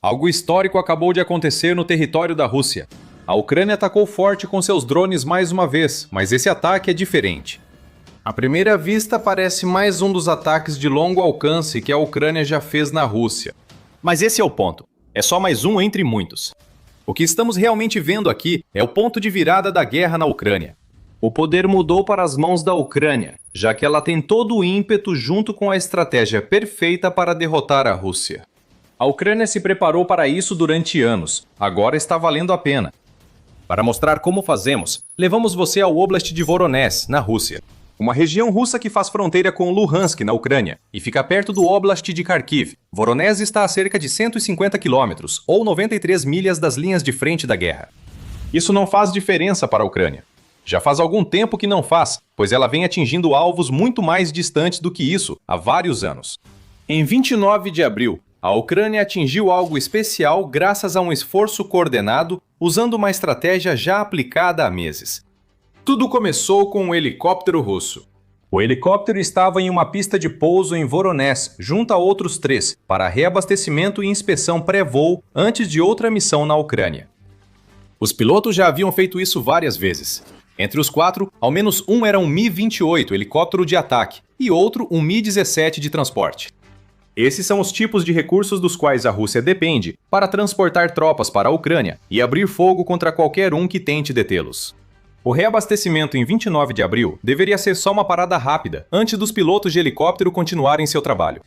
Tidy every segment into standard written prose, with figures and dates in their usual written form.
Algo histórico acabou de acontecer no território da Rússia. A Ucrânia atacou forte com seus drones mais uma vez, mas esse ataque é diferente. À primeira vista, parece mais um dos ataques de longo alcance que a Ucrânia já fez na Rússia. Mas esse é o ponto. É só mais um entre muitos. O que estamos realmente vendo aqui é o ponto de virada da guerra na Ucrânia. O poder mudou para as mãos da Ucrânia, já que ela tem todo o ímpeto junto com a estratégia perfeita para derrotar a Rússia. A Ucrânia se preparou para isso durante anos. Agora está valendo a pena. Para mostrar como fazemos, levamos você ao Oblast de Voronezh, na Rússia. Uma região russa que faz fronteira com Luhansk, na Ucrânia, e fica perto do Oblast de Kharkiv. Voronezh está a cerca de 150 quilômetros, ou 93 milhas das linhas de frente da guerra. Isso não faz diferença para a Ucrânia. Já faz algum tempo que não faz, pois ela vem atingindo alvos muito mais distantes do que isso, há vários anos. Em 29 de abril, a Ucrânia atingiu algo especial graças a um esforço coordenado, usando uma estratégia já aplicada há meses. Tudo começou com um helicóptero russo. O helicóptero estava em uma pista de pouso em Voronezh, junto a outros 3, para reabastecimento e inspeção pré-voo antes de outra missão na Ucrânia. Os pilotos já haviam feito isso várias vezes. Entre os 4, ao menos um era um Mi-28, helicóptero de ataque, e outro um Mi-17 de transporte. Esses são os tipos de recursos dos quais a Rússia depende para transportar tropas para a Ucrânia e abrir fogo contra qualquer um que tente detê-los. O reabastecimento em 29 de abril deveria ser só uma parada rápida, antes dos pilotos de helicóptero continuarem seu trabalho.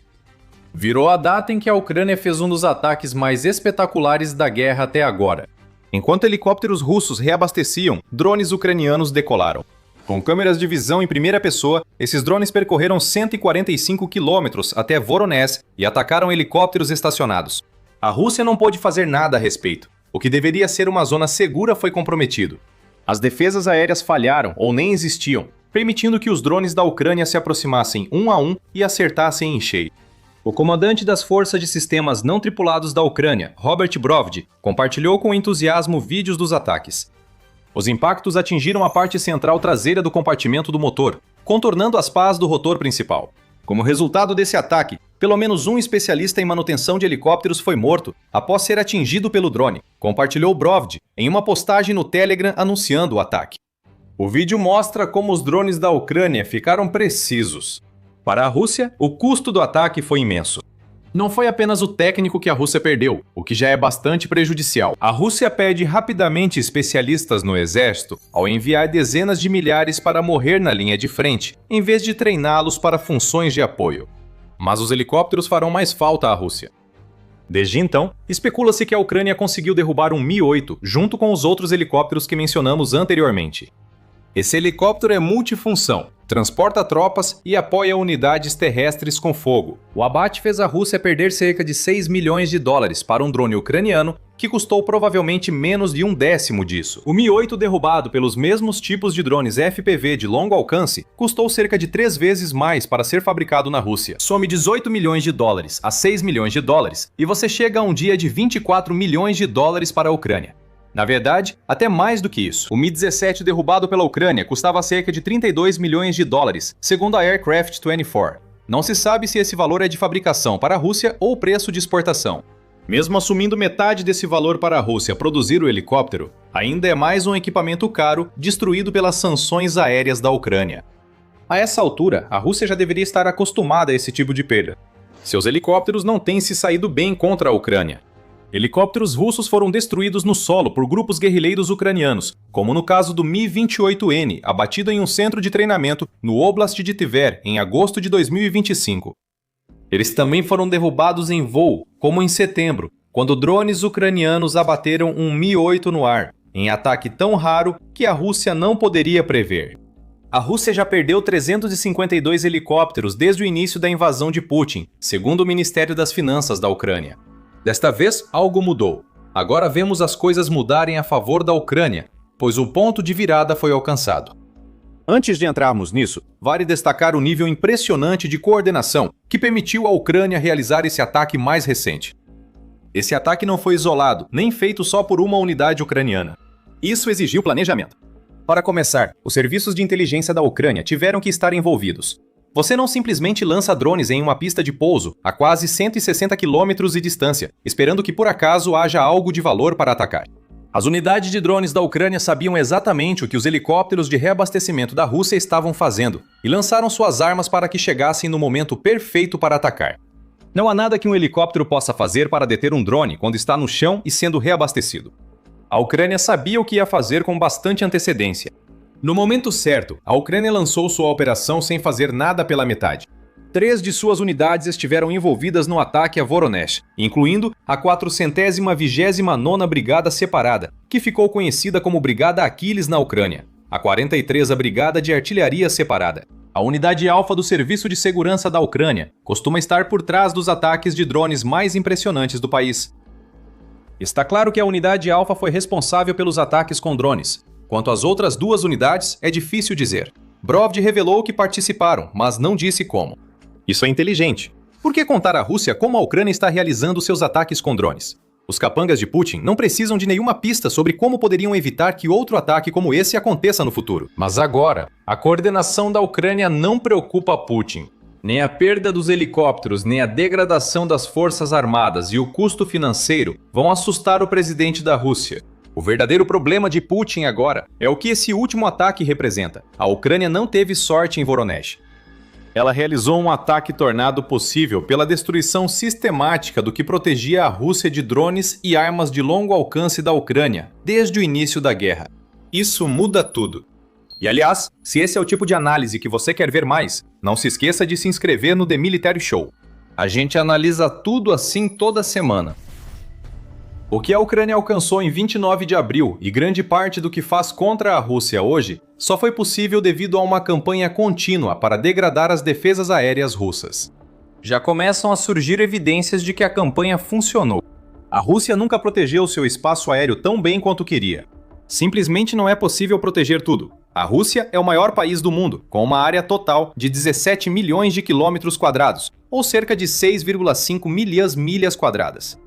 Virou a data em que a Ucrânia fez um dos ataques mais espetaculares da guerra até agora. Enquanto helicópteros russos reabasteciam, drones ucranianos decolaram. Com câmeras de visão em primeira pessoa, esses drones percorreram 145 quilômetros até Voronezh e atacaram helicópteros estacionados. A Rússia não pôde fazer nada a respeito. O que deveria ser uma zona segura foi comprometido. As defesas aéreas falharam ou nem existiam, permitindo que os drones da Ucrânia se aproximassem um a um e acertassem em cheio. O comandante das forças de sistemas não tripulados da Ucrânia, Robert Brovdi, compartilhou com entusiasmo vídeos dos ataques. Os impactos atingiram a parte central traseira do compartimento do motor, contornando as pás do rotor principal. Como resultado desse ataque, pelo menos um especialista em manutenção de helicópteros foi morto após ser atingido pelo drone, compartilhou Brovdi em uma postagem no Telegram anunciando o ataque. O vídeo mostra como os drones da Ucrânia ficaram precisos. Para a Rússia, o custo do ataque foi imenso. Não foi apenas o técnico que a Rússia perdeu, o que já é bastante prejudicial. A Rússia perde rapidamente especialistas no exército ao enviar dezenas de milhares para morrer na linha de frente, em vez de treiná-los para funções de apoio. Mas os helicópteros farão mais falta à Rússia. Desde então, especula-se que a Ucrânia conseguiu derrubar um Mi-8 junto com os outros helicópteros que mencionamos anteriormente. Esse helicóptero é multifunção, transporta tropas e apoia unidades terrestres com fogo. O abate fez a Rússia perder cerca de 6 milhões de dólares para um drone ucraniano que custou provavelmente menos de 1/10 disso. O Mi-8 derrubado pelos mesmos tipos de drones FPV de longo alcance custou cerca de 3 vezes mais para ser fabricado na Rússia. Some 18 milhões de dólares a 6 milhões de dólares e você chega a um dia de 24 milhões de dólares para a Ucrânia. Na verdade, até mais do que isso. O Mi-17 derrubado pela Ucrânia custava cerca de 32 milhões de dólares, segundo a Aircraft 24. Não se sabe se esse valor é de fabricação para a Rússia ou preço de exportação. Mesmo assumindo metade desse valor para a Rússia produzir o helicóptero, ainda é mais um equipamento caro destruído pelas sanções aéreas da Ucrânia. A essa altura, a Rússia já deveria estar acostumada a esse tipo de perda. Seus helicópteros não têm se saído bem contra a Ucrânia. Helicópteros russos foram destruídos no solo por grupos guerrilheiros ucranianos, como no caso do Mi-28N, abatido em um centro de treinamento no Oblast de Tver em agosto de 2025. Eles também foram derrubados em voo, como em setembro, quando drones ucranianos abateram um Mi-8 no ar, em ataque tão raro que a Rússia não poderia prever. A Rússia já perdeu 352 helicópteros desde o início da invasão de Putin, segundo o Ministério das Finanças da Ucrânia. Desta vez, algo mudou. Agora vemos as coisas mudarem a favor da Ucrânia, pois o ponto de virada foi alcançado. Antes de entrarmos nisso, vale destacar o nível impressionante de coordenação que permitiu à Ucrânia realizar esse ataque mais recente. Esse ataque não foi isolado, nem feito só por uma unidade ucraniana. Isso exigiu planejamento. Para começar, os serviços de inteligência da Ucrânia tiveram que estar envolvidos. Você não simplesmente lança drones em uma pista de pouso a quase 160 km de distância, esperando que por acaso haja algo de valor para atacar. As unidades de drones da Ucrânia sabiam exatamente o que os helicópteros de reabastecimento da Rússia estavam fazendo e lançaram suas armas para que chegassem no momento perfeito para atacar. Não há nada que um helicóptero possa fazer para deter um drone quando está no chão e sendo reabastecido. A Ucrânia sabia o que ia fazer com bastante antecedência. No momento certo, a Ucrânia lançou sua operação sem fazer nada pela metade. 3 de suas unidades estiveram envolvidas no ataque a Voronezh, incluindo a 429ª Brigada Separada, que ficou conhecida como Brigada Aquiles na Ucrânia, a 43ª Brigada de Artilharia Separada. A unidade alfa do Serviço de Segurança da Ucrânia costuma estar por trás dos ataques de drones mais impressionantes do país. Está claro que a unidade alfa foi responsável pelos ataques com drones. Quanto às outras 2 unidades, é difícil dizer. Brovd revelou que participaram, mas não disse como. Isso é inteligente. Por que contar à Rússia como a Ucrânia está realizando seus ataques com drones? Os capangas de Putin não precisam de nenhuma pista sobre como poderiam evitar que outro ataque como esse aconteça no futuro. Mas agora, a coordenação da Ucrânia não preocupa Putin. Nem a perda dos helicópteros, nem a degradação das forças armadas e o custo financeiro vão assustar o presidente da Rússia. O verdadeiro problema de Putin agora é o que esse último ataque representa. A Ucrânia não teve sorte em Voronezh. Ela realizou um ataque tornado possível pela destruição sistemática do que protegia a Rússia de drones e armas de longo alcance da Ucrânia, desde o início da guerra. Isso muda tudo. E aliás, se esse é o tipo de análise que você quer ver mais, não se esqueça de se inscrever no The Military Show. A gente analisa tudo assim toda semana. O que a Ucrânia alcançou em 29 de abril e grande parte do que faz contra a Rússia hoje só foi possível devido a uma campanha contínua para degradar as defesas aéreas russas. Já começam a surgir evidências de que a campanha funcionou. A Rússia nunca protegeu seu espaço aéreo tão bem quanto queria. Simplesmente não é possível proteger tudo. A Rússia é o maior país do mundo, com uma área total de 17 milhões de quilômetros quadrados, ou cerca de 6,5 milhas quadradas.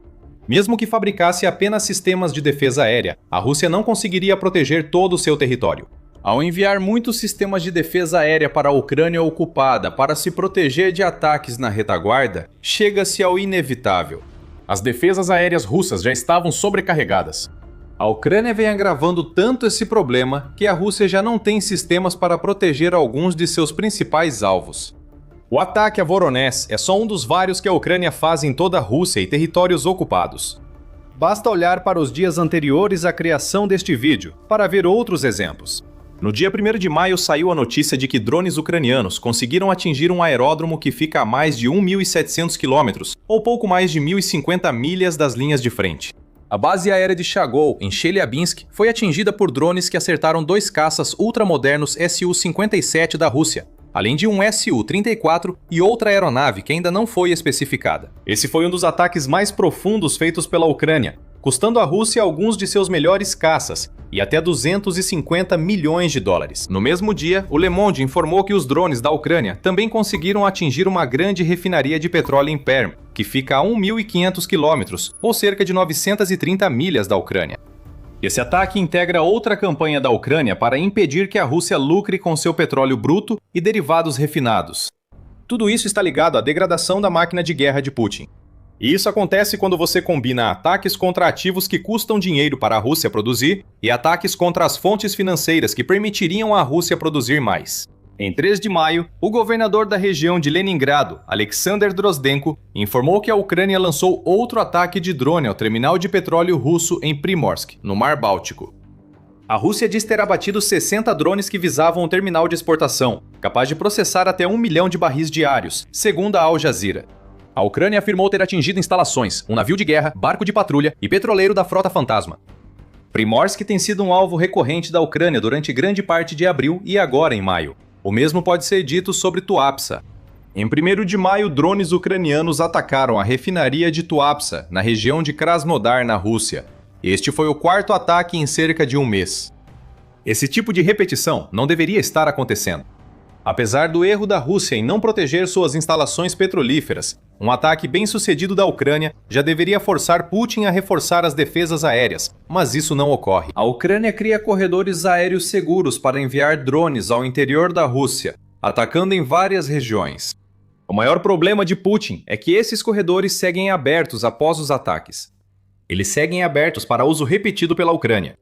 Mesmo que fabricasse apenas sistemas de defesa aérea, a Rússia não conseguiria proteger todo o seu território. Ao enviar muitos sistemas de defesa aérea para a Ucrânia ocupada para se proteger de ataques na retaguarda, chega-se ao inevitável. As defesas aéreas russas já estavam sobrecarregadas. A Ucrânia vem agravando tanto esse problema que a Rússia já não tem sistemas para proteger alguns de seus principais alvos. O ataque a Voronezh é só um dos vários que a Ucrânia faz em toda a Rússia e territórios ocupados. Basta olhar para os dias anteriores à criação deste vídeo para ver outros exemplos. No dia 1º de maio saiu a notícia de que drones ucranianos conseguiram atingir um aeródromo que fica a mais de 1.700 km, ou pouco mais de 1.050 milhas das linhas de frente. A base aérea de Chagol, em Chelyabinsk, foi atingida por drones que acertaram 2 caças ultramodernos Su-57 da Rússia, além de um Su-34 e outra aeronave que ainda não foi especificada. Esse foi um dos ataques mais profundos feitos pela Ucrânia, custando à Rússia alguns de seus melhores caças e até 250 milhões de dólares. No mesmo dia, o Le Monde informou que os drones da Ucrânia também conseguiram atingir uma grande refinaria de petróleo em Perm, que fica a 1.500 quilômetros, ou cerca de 930 milhas da Ucrânia. Esse ataque integra outra campanha da Ucrânia para impedir que a Rússia lucre com seu petróleo bruto e derivados refinados. Tudo isso está ligado à degradação da máquina de guerra de Putin. E isso acontece quando você combina ataques contra ativos que custam dinheiro para a Rússia produzir e ataques contra as fontes financeiras que permitiriam à Rússia produzir mais. Em 3 de maio, o governador da região de Leningrado, Alexander Drozdenko, informou que a Ucrânia lançou outro ataque de drone ao terminal de petróleo russo em Primorsk, no Mar Báltico. A Rússia diz ter abatido 60 drones que visavam o terminal de exportação, capaz de processar até 1 milhão de barris diários, segundo a Al Jazeera. A Ucrânia afirmou ter atingido instalações, um navio de guerra, barco de patrulha e petroleiro da Frota Fantasma. Primorsk tem sido um alvo recorrente da Ucrânia durante grande parte de abril e agora em maio. O mesmo pode ser dito sobre Tuapsa. Em 1º de maio, drones ucranianos atacaram a refinaria de Tuapsa, na região de Krasnodar, na Rússia. Este foi o 4º ataque em cerca de um mês. Esse tipo de repetição não deveria estar acontecendo. Apesar do erro da Rússia em não proteger suas instalações petrolíferas, um ataque bem-sucedido da Ucrânia já deveria forçar Putin a reforçar as defesas aéreas, mas isso não ocorre. A Ucrânia cria corredores aéreos seguros para enviar drones ao interior da Rússia, atacando em várias regiões. O maior problema de Putin é que esses corredores seguem abertos após os ataques. Eles seguem abertos para uso repetido pela Ucrânia.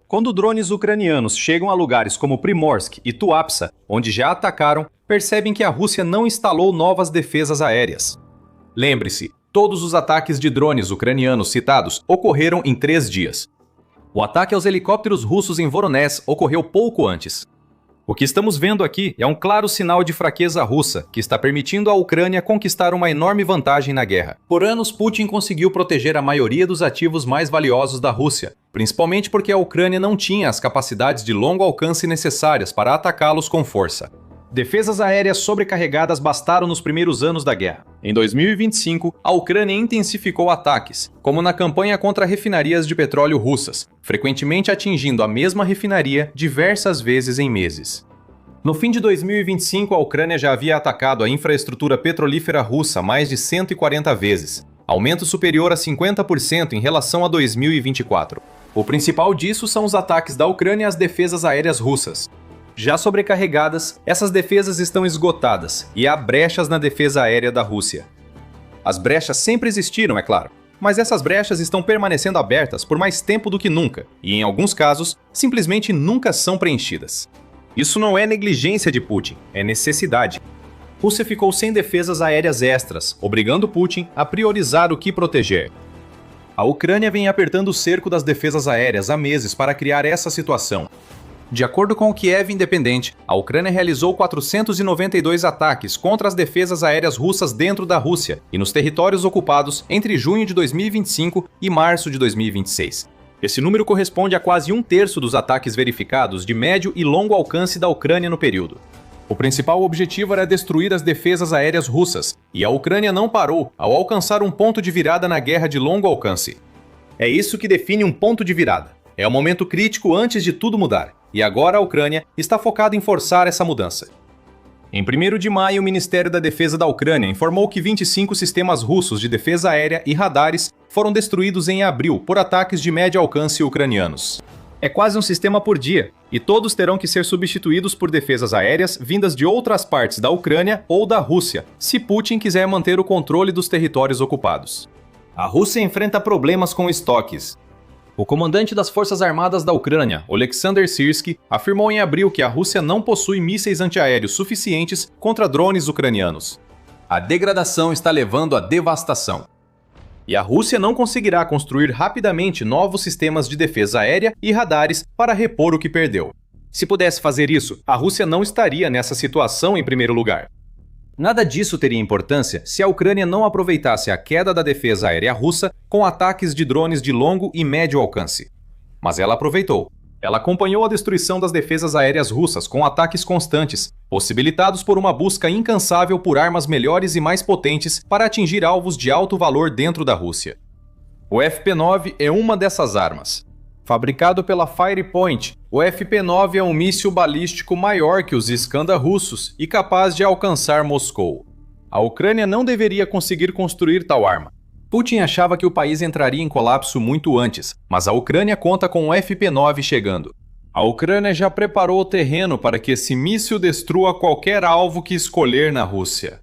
Quando drones ucranianos chegam a lugares como Primorsk e Tuapsa, onde já atacaram, percebem que a Rússia não instalou novas defesas aéreas. Lembre-se, todos os ataques de drones ucranianos citados ocorreram em 3 dias. O ataque aos helicópteros russos em Voronezh ocorreu pouco antes. O que estamos vendo aqui é um claro sinal de fraqueza russa, que está permitindo à Ucrânia conquistar uma enorme vantagem na guerra. Por anos, Putin conseguiu proteger a maioria dos ativos mais valiosos da Rússia, principalmente porque a Ucrânia não tinha as capacidades de longo alcance necessárias para atacá-los com força. Defesas aéreas sobrecarregadas bastaram nos primeiros anos da guerra. Em 2025, a Ucrânia intensificou ataques, como na campanha contra refinarias de petróleo russas, frequentemente atingindo a mesma refinaria diversas vezes em meses. No fim de 2025, a Ucrânia já havia atacado a infraestrutura petrolífera russa mais de 140 vezes, aumento superior a 50% em relação a 2024. O principal disso são os ataques da Ucrânia às defesas aéreas russas. Já sobrecarregadas, essas defesas estão esgotadas e há brechas na defesa aérea da Rússia. As brechas sempre existiram, é claro, mas essas brechas estão permanecendo abertas por mais tempo do que nunca e, em alguns casos, simplesmente nunca são preenchidas. Isso não é negligência de Putin, é necessidade. Rússia ficou sem defesas aéreas extras, obrigando Putin a priorizar o que proteger. A Ucrânia vem apertando o cerco das defesas aéreas há meses para criar essa situação. De acordo com o Kiev Independente, a Ucrânia realizou 492 ataques contra as defesas aéreas russas dentro da Rússia e nos territórios ocupados entre junho de 2025 e março de 2026. Esse número corresponde a quase 1/3 dos ataques verificados de médio e longo alcance da Ucrânia no período. O principal objetivo era destruir as defesas aéreas russas, e a Ucrânia não parou ao alcançar um ponto de virada na guerra de longo alcance. É isso que define um ponto de virada. É o momento crítico antes de tudo mudar. E agora a Ucrânia está focada em forçar essa mudança. Em 1º de maio, o Ministério da Defesa da Ucrânia informou que 25 sistemas russos de defesa aérea e radares foram destruídos em abril por ataques de médio alcance ucranianos. É quase um sistema por dia, e todos terão que ser substituídos por defesas aéreas vindas de outras partes da Ucrânia ou da Rússia, se Putin quiser manter o controle dos territórios ocupados. A Rússia enfrenta problemas com estoques. O comandante das Forças Armadas da Ucrânia, Oleksandr Syrskyi, afirmou em abril que a Rússia não possui mísseis antiaéreos suficientes contra drones ucranianos. A degradação está levando à devastação. E a Rússia não conseguirá construir rapidamente novos sistemas de defesa aérea e radares para repor o que perdeu. Se pudesse fazer isso, a Rússia não estaria nessa situação em primeiro lugar. Nada disso teria importância se a Ucrânia não aproveitasse a queda da defesa aérea russa com ataques de drones de longo e médio alcance. Mas ela aproveitou. Ela acompanhou a destruição das defesas aéreas russas com ataques constantes, possibilitados por uma busca incansável por armas melhores e mais potentes para atingir alvos de alto valor dentro da Rússia. O FP-9 é uma dessas armas. Fabricado pela Firepoint, o FP-9 é um míssil balístico maior que os Iskander russos e capaz de alcançar Moscou. A Ucrânia não deveria conseguir construir tal arma. Putin achava que o país entraria em colapso muito antes, mas a Ucrânia conta com o FP-9 chegando. A Ucrânia já preparou o terreno para que esse míssil destrua qualquer alvo que escolher na Rússia.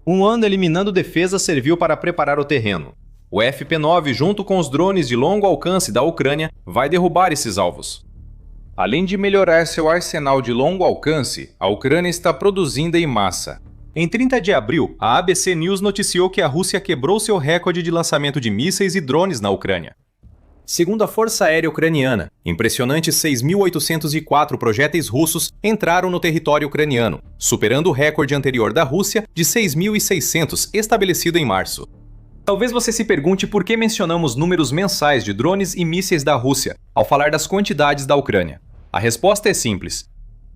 Um ano eliminando defesa serviu para preparar o terreno. O FP-9, junto com os drones de longo alcance da Ucrânia, vai derrubar esses alvos. Além de melhorar seu arsenal de longo alcance, a Ucrânia está produzindo em massa. Em 30 de abril, a ABC News noticiou que a Rússia quebrou seu recorde de lançamento de mísseis e drones na Ucrânia. Segundo a Força Aérea Ucraniana, impressionantes 6.804 projéteis russos entraram no território ucraniano, superando o recorde anterior da Rússia de 6.600 estabelecido em março. Talvez você se pergunte por que mencionamos números mensais de drones e mísseis da Rússia ao falar das quantidades da Ucrânia. A resposta é simples.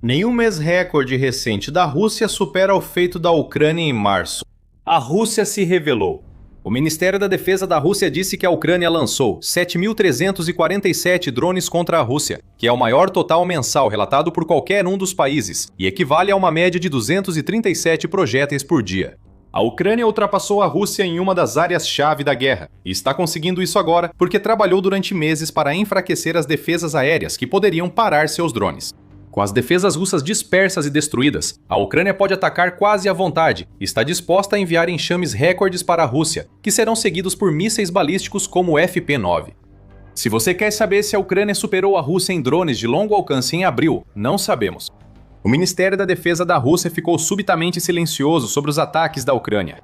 Nenhum mês recorde recente da Rússia supera o feito da Ucrânia em março. A Rússia se revelou. O Ministério da Defesa da Rússia disse que a Ucrânia lançou 7.347 drones contra a Rússia, que é o maior total mensal relatado por qualquer um dos países e equivale a uma média de 237 projéteis por dia. A Ucrânia ultrapassou a Rússia em uma das áreas-chave da guerra, e está conseguindo isso agora porque trabalhou durante meses para enfraquecer as defesas aéreas que poderiam parar seus drones. Com as defesas russas dispersas e destruídas, a Ucrânia pode atacar quase à vontade e está disposta a enviar enxames recordes para a Rússia, que serão seguidos por mísseis balísticos como o FP-9. Se você quer saber se a Ucrânia superou a Rússia em drones de longo alcance em abril, não sabemos. O Ministério da Defesa da Rússia ficou subitamente silencioso sobre os ataques da Ucrânia.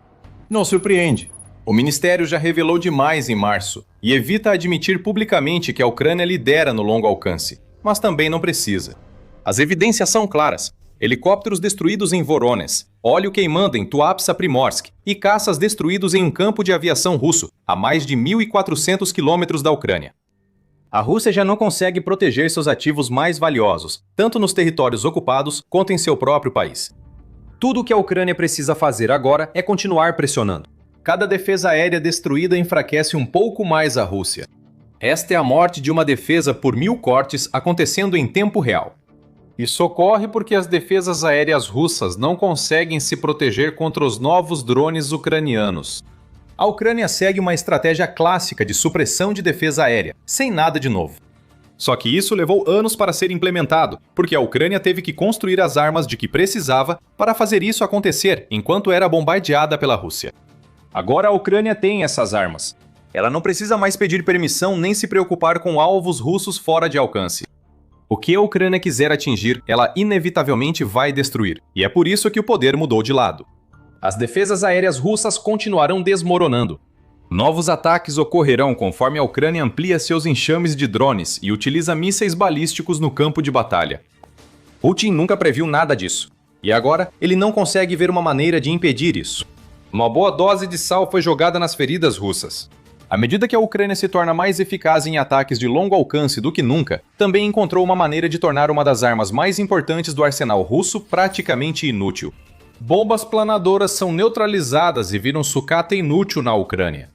Não surpreende. O Ministério já revelou demais em março e evita admitir publicamente que a Ucrânia lidera no longo alcance, mas também não precisa. As evidências são claras. Helicópteros destruídos em Voronezh, óleo queimando em Tuapse-Primorsk e caças destruídos em um campo de aviação russo, a mais de 1.400 quilômetros da Ucrânia. A Rússia já não consegue proteger seus ativos mais valiosos, tanto nos territórios ocupados quanto em seu próprio país. Tudo o que a Ucrânia precisa fazer agora é continuar pressionando. Cada defesa aérea destruída enfraquece um pouco mais a Rússia. Esta é a morte de uma defesa por 1000 cortes acontecendo em tempo real. Isso ocorre porque as defesas aéreas russas não conseguem se proteger contra os novos drones ucranianos. A Ucrânia segue uma estratégia clássica de supressão de defesa aérea, sem nada de novo. Só que isso levou anos para ser implementado, porque a Ucrânia teve que construir as armas de que precisava para fazer isso acontecer enquanto era bombardeada pela Rússia. Agora a Ucrânia tem essas armas. Ela não precisa mais pedir permissão nem se preocupar com alvos russos fora de alcance. O que a Ucrânia quiser atingir, ela inevitavelmente vai destruir, e é por isso que o poder mudou de lado. As defesas aéreas russas continuarão desmoronando. Novos ataques ocorrerão conforme a Ucrânia amplia seus enxames de drones e utiliza mísseis balísticos no campo de batalha. Putin nunca previu nada disso, e agora ele não consegue ver uma maneira de impedir isso. Uma boa dose de sal foi jogada nas feridas russas. À medida que a Ucrânia se torna mais eficaz em ataques de longo alcance do que nunca, também encontrou uma maneira de tornar uma das armas mais importantes do arsenal russo praticamente inútil. Bombas planadoras são neutralizadas e viram sucata inútil na Ucrânia.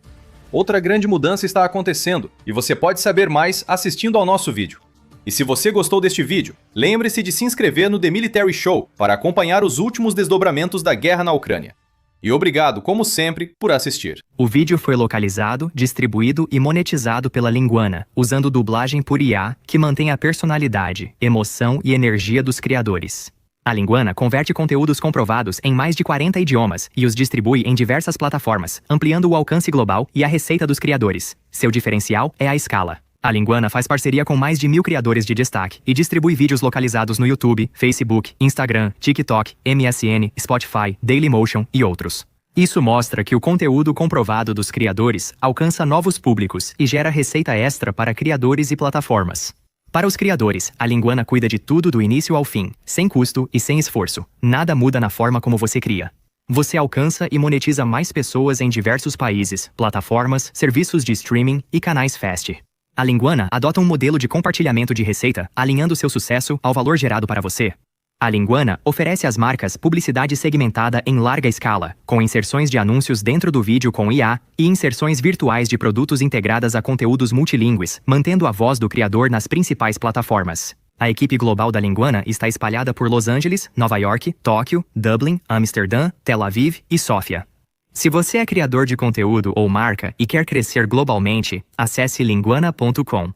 Outra grande mudança está acontecendo, e você pode saber mais assistindo ao nosso vídeo. E se você gostou deste vídeo, lembre-se de se inscrever no The Military Show para acompanhar os últimos desdobramentos da guerra na Ucrânia. E obrigado, como sempre, por assistir. O vídeo foi localizado, distribuído e monetizado pela Linguana, usando dublagem por IA, que mantém a personalidade, emoção e energia dos criadores. A Linguana converte conteúdos comprovados em mais de 40 idiomas e os distribui em diversas plataformas, ampliando o alcance global e a receita dos criadores. Seu diferencial é a escala. A Linguana faz parceria com mais de 1000 criadores de destaque e distribui vídeos localizados no YouTube, Facebook, Instagram, TikTok, MSN, Spotify, Dailymotion e outros. Isso mostra que o conteúdo comprovado dos criadores alcança novos públicos e gera receita extra para criadores e plataformas. Para os criadores, a Linguana cuida de tudo do início ao fim, sem custo e sem esforço. Nada muda na forma como você cria. Você alcança e monetiza mais pessoas em diversos países, plataformas, serviços de streaming e canais fast. A Linguana adota um modelo de compartilhamento de receita, alinhando seu sucesso ao valor gerado para você. A Linguana oferece às marcas publicidade segmentada em larga escala, com inserções de anúncios dentro do vídeo com IA e inserções virtuais de produtos integradas a conteúdos multilingües, mantendo a voz do criador nas principais plataformas. A equipe global da Linguana está espalhada por Los Angeles, Nova York, Tóquio, Dublin, Amsterdã, Tel Aviv e Sófia. Se você é criador de conteúdo ou marca e quer crescer globalmente, acesse linguana.com.